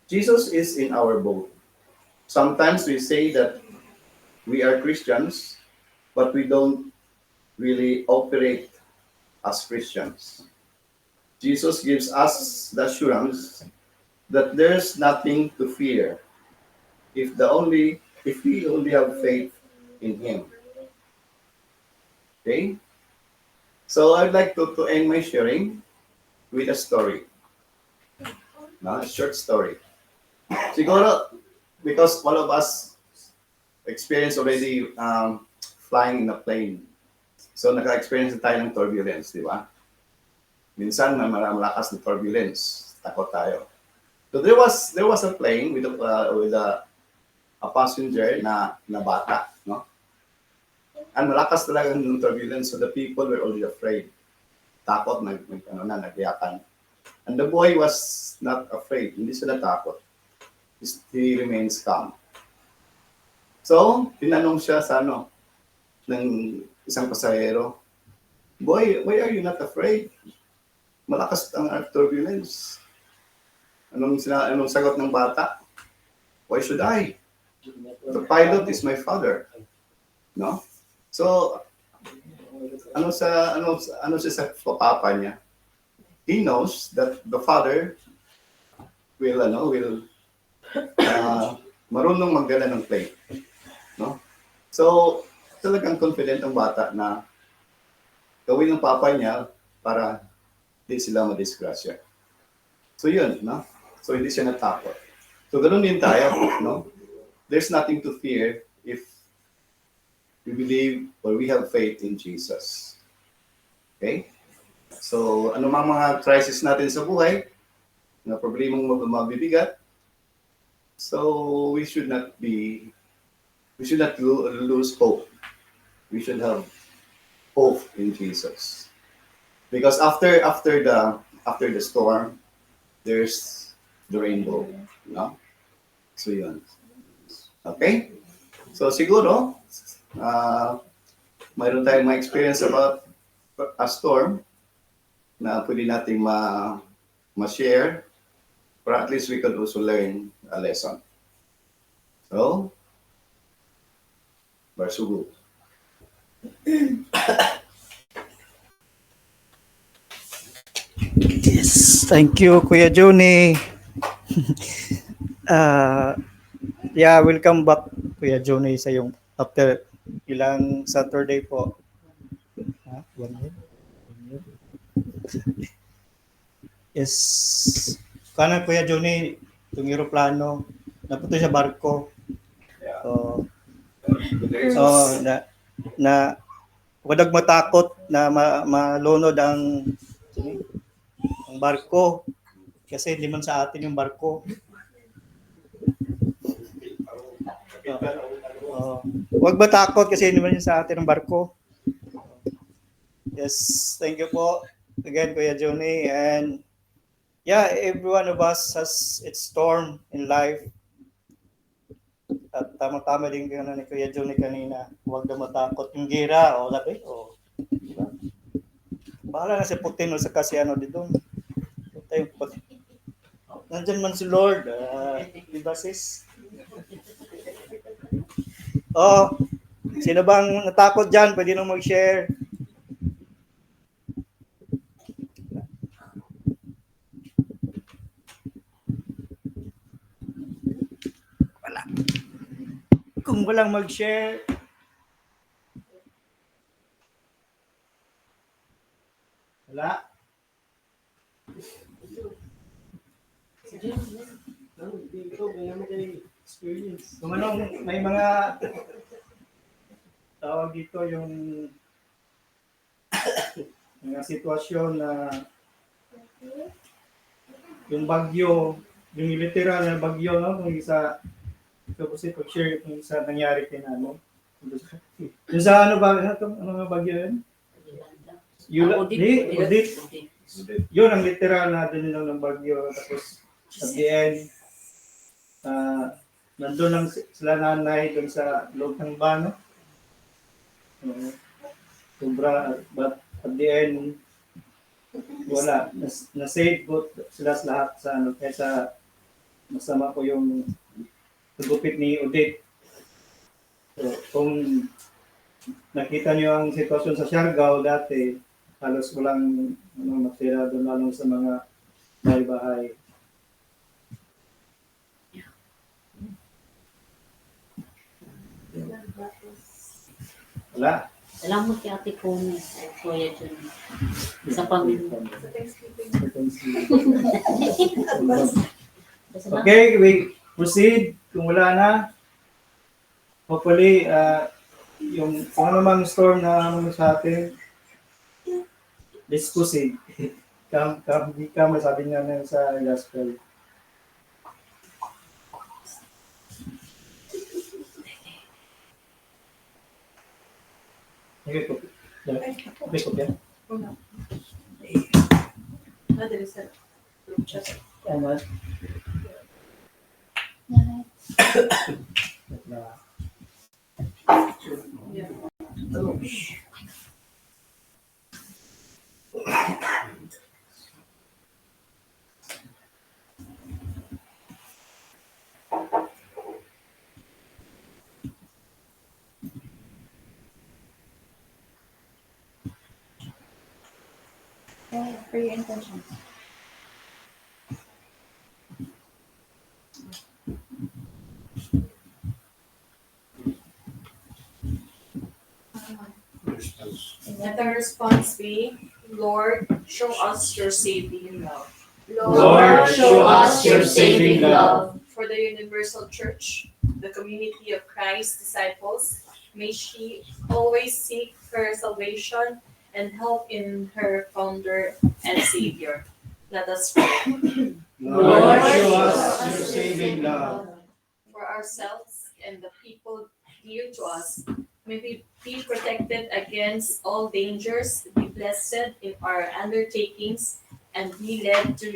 Jesus is in our boat. Sometimes we say that we are Christians, but we don't really operate as Christians. Jesus gives us the assurance that there's nothing to fear if we only have faith in him. Okay? So I'd like to end my sharing with a story. A short story. Siguro, because all of us experience already flying in a plane. So naka-experience na tayo ng turbulence, di ba? Minsan may malakas na turbulence, takot tayo. So there was a plane with a passenger na bata, no? And malakas talaga ng turbulence, so the people were already afraid. Takot, nagyakan. And the boy was not afraid, hindi siya natakot. He remains calm. So, tinanong siya sa ng isang pasahero, "Boy, why are you not afraid? Malakas ang turbulence." Anong sagot ng bata? "Why should I? The pilot is my father." No? So, ano siya sa papa niya? He knows that the father will marunong magdala ng plane. No? So, talagang confident ang bata na gawin ng papa niya para hindi sila madisgrasya. So yun, no? So hindi siya natakot. So ganoon din tayo, no? There's nothing to fear if we believe or we have faith in Jesus. Okay? So ano mga crisis natin sa buhay, na problemang mabibigat, so we should not lose hope. We should have hope in Jesus. Because after the storm, there's the rainbow, no? So yun. Okay? So siguro, mayroon tayong ma-experience about a storm na pwede nating ma-share, or at least we could also learn a lesson. So, Barsugo. Yes, thank you, Kuya Johnny. Welcome back, Kuya Johnny, sa yung after ilang Saturday po. 1 year? Yes. Kana, Kuya Johnny, itong aeroplano, napunta sa barko. Wadag matakot na malunod ang barko kasi hindi man sa atin yung barko. Huwag matakot kasi hindi man sa atin ang barko. Yes, thank you po again, Kuya Johnny. And every one of us has its storm in life. At tama-tama din ni Kuya Johnny kanina, huwag na matakot yung gira diba? Bahala na si Putin o sa kasi dito. Nandyan man si Lord, diba sis? Sino bang natakot dyan? Pwede nang mag-share. Wala. Kung walang mag-share, wala. Kung may mga tawag dito yung mga sitwasyon na yung bagyo, yung literal na bagyo, no? Yung isa, ito po si pag-share yung sa nangyari kay ano. Yung sa ano ba, ano nga bagyo yun? Odit. Yun ang literal na dinilaw ng bagyo. Tapos at the end, nandun lang sila nanay dun sa loob ng bano. Sobra, but at the end, wala. Na-save po sila lahat sa ano, kaysa masama po yung tugupit ni Odette. So, kung nakita niyo ang sitwasyon sa Siargao dati, halos walang matira doon lalo sa mga bahay-bahay. Wala. Salamat kay Ate Connie at Kuya John. Sa pamilya. Okay, we proceed. Kung wala na, hopefully, yung kung ano mang storm na sa atin, let's proceed. Come, sabi nga na sa gospel. Okay, copy. Okay, copy. Tama. For your intentions. Let our response be, Lord, show us your saving love. Lord, show us your saving love. For the universal church, the community of Christ's disciples, may she always seek her salvation and help in her founder and savior. Let us pray. Lord, show us your saving love. For ourselves and the people dear to us, may we be protected against all dangers, be blessed in our undertakings, and be led to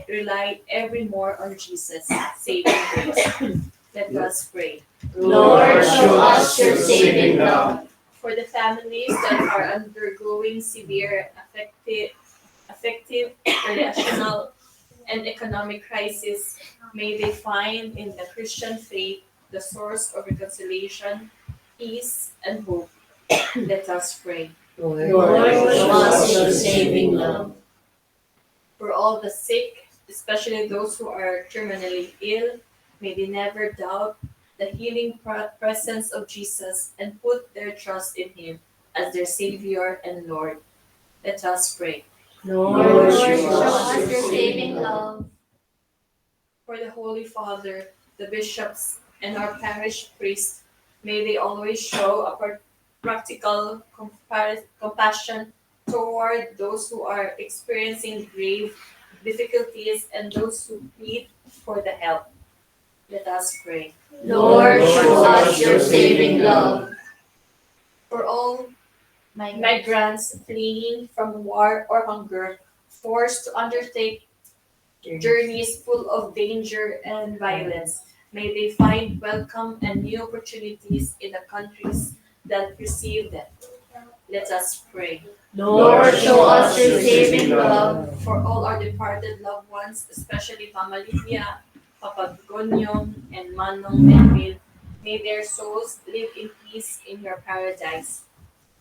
rely every more on Jesus' saving grace. Let us pray. Lord, show us your saving love. For the families that are undergoing severe affective relational and economic crisis, may they find in the Christian faith the source of reconciliation, peace, and hope. Let us pray. Lord, show us your saving love. For all the sick, especially those who are terminally ill, may they never doubt the healing presence of Jesus and put their trust in Him as their Savior and Lord. Let us pray. Lord, show us your saving love. For the Holy Father, the bishops, and our parish priests, may they always show a practical compassion toward those who are experiencing grave difficulties and those who plead for the help. Let us pray. Lord, show us your saving love. For all migrants fleeing from war or hunger, forced to undertake journeys full of danger and violence, may they find welcome and new opportunities in the countries that receive them. Let us pray. Lord, show us your saving love. For all our departed loved ones, especially Mama Lydia, Papa Gonyo, and Manong Melville, may their souls live in peace in your paradise.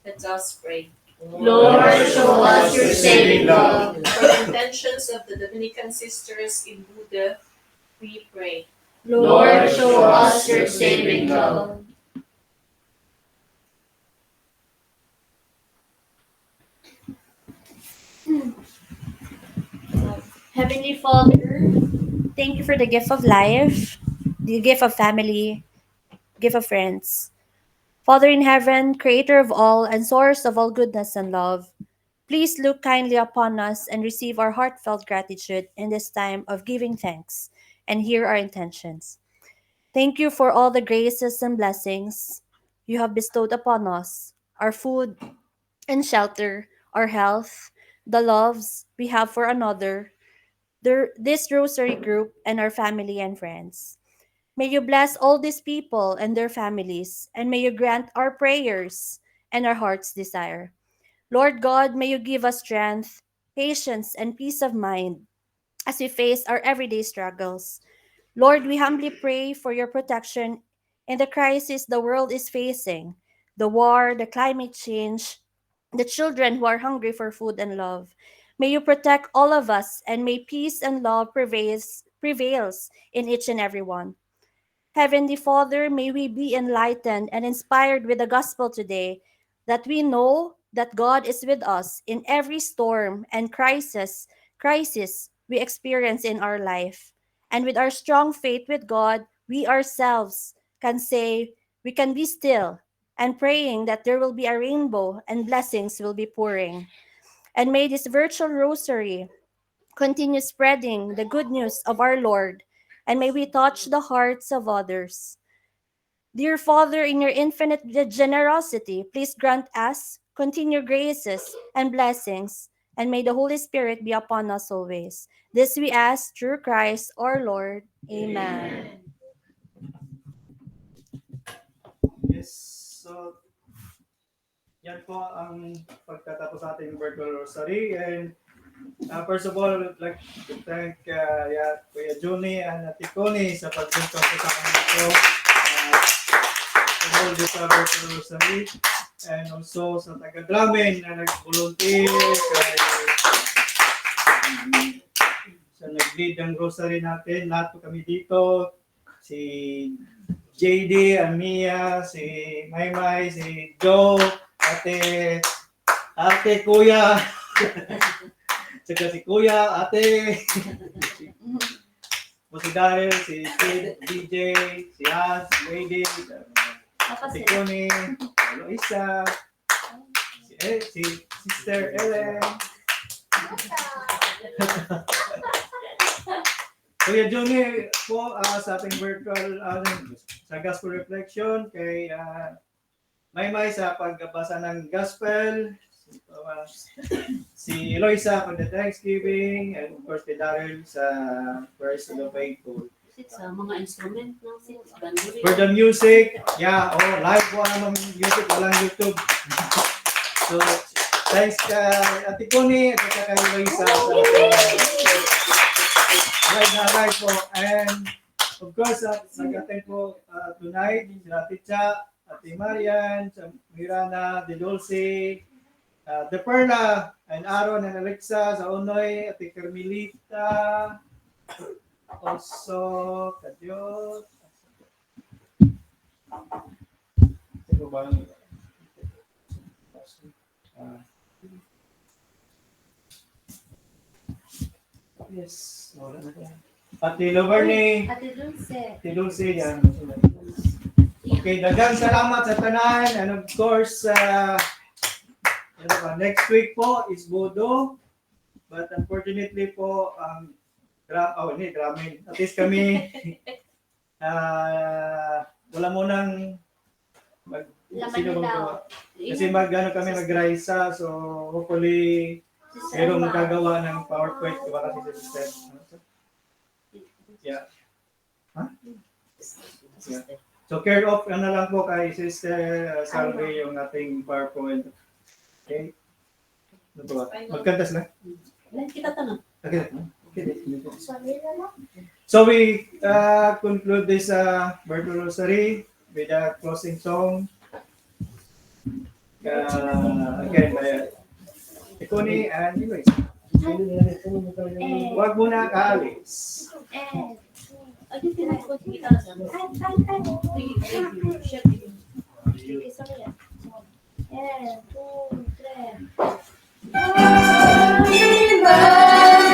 Let us pray. Lord, show us your saving love. For the intentions of the Dominican sisters in Buda, we pray. Lord, show us your saving love. Heavenly Father, thank you for the gift of life, the gift of family, gift of friends. Father in heaven, creator of all and source of all goodness and love, Please look kindly upon us and receive our heartfelt gratitude in this time of giving thanks, and hear our intentions. Thank you for all the graces and blessings you have bestowed upon us, our food and shelter, our health, the loves we have for another, this rosary group, and our family and friends. May you bless all these people and their families, and may you grant our prayers and our heart's desire. Lord God, may you give us strength, patience, and peace of mind as we face our everyday struggles. Lord, we humbly pray for your protection in the crisis the world is facing, the war, the climate change, the children who are hungry for food and love. May you protect all of us, and may peace and love prevails in each and every one. Heavenly Father, may we be enlightened and inspired with the gospel today, that we know that God is with us in every storm and crisis we experience in our life. And with our strong faith with God, we ourselves can say, we can be still and praying that there will be a rainbow and blessings will be pouring. And may this virtual rosary continue spreading the good news of our Lord, and may we touch the hearts of others. Dear Father, in your infinite generosity, please grant us continued graces and blessings, and may the Holy Spirit be upon us always. This we ask through Christ our Lord. Amen. Yes, so yan po ang pagtatapos ating virtual rosary. And first of all, I would like to thank Kuya Johnny and Ate Connie sa pag-virtual sa amin ito. To hold this virtual rosary. And also sa taga-Dramen na nag-volunteer sa nag-lead ng rosary natin. Lahat po kami dito. Si JD, Amia, si Maymay, si Joe, ate, kuya, saka si kuya, ate, si Daryl, si DJ, si Hans, si Lady, si Connie, si Loisa, si Sister Ellen. Kuya Johnny po sa ating virtual sa Gospel Reflection, kay Maymay sa pagbasa ng Gospel, si Eloisa for the Thanksgiving, and of course si Daryl sa Praise to the Faithful. Sa mga instrument ng banduri. For the music, live po naman music, walang YouTube. So, thanks kay Ate Connie at kay Eloisa live po. And of course, nag-attend po tonight, si Ate Cha, Ate Marian, Mirana, De Dulce, De Perla, and Aaron and Alexa sa Unoy, Ate Carmelita, also, Kadios. Ito ba? Yes. Ate Loverne. Ate Dulce. Ate Dulce, yan. Okay, daghang salamat sa tanan. And of course, next week po is Bodo. But unfortunately po, Dramen. At least kami, wala mo nang kasi kami mag-raisa. So hopefully, merong magagawa ng PowerPoint para sa system. Yeah. Huh? Yeah. So care of na lang po kay Sister Salve yung ating PowerPoint. Okay? Ano ba? Magkantas na? Kita tanong. Okay. So we conclude this virtual rosary with a closing song. Again, by Connie and Eloise. Huwag mo na kaalis. Happy birthday.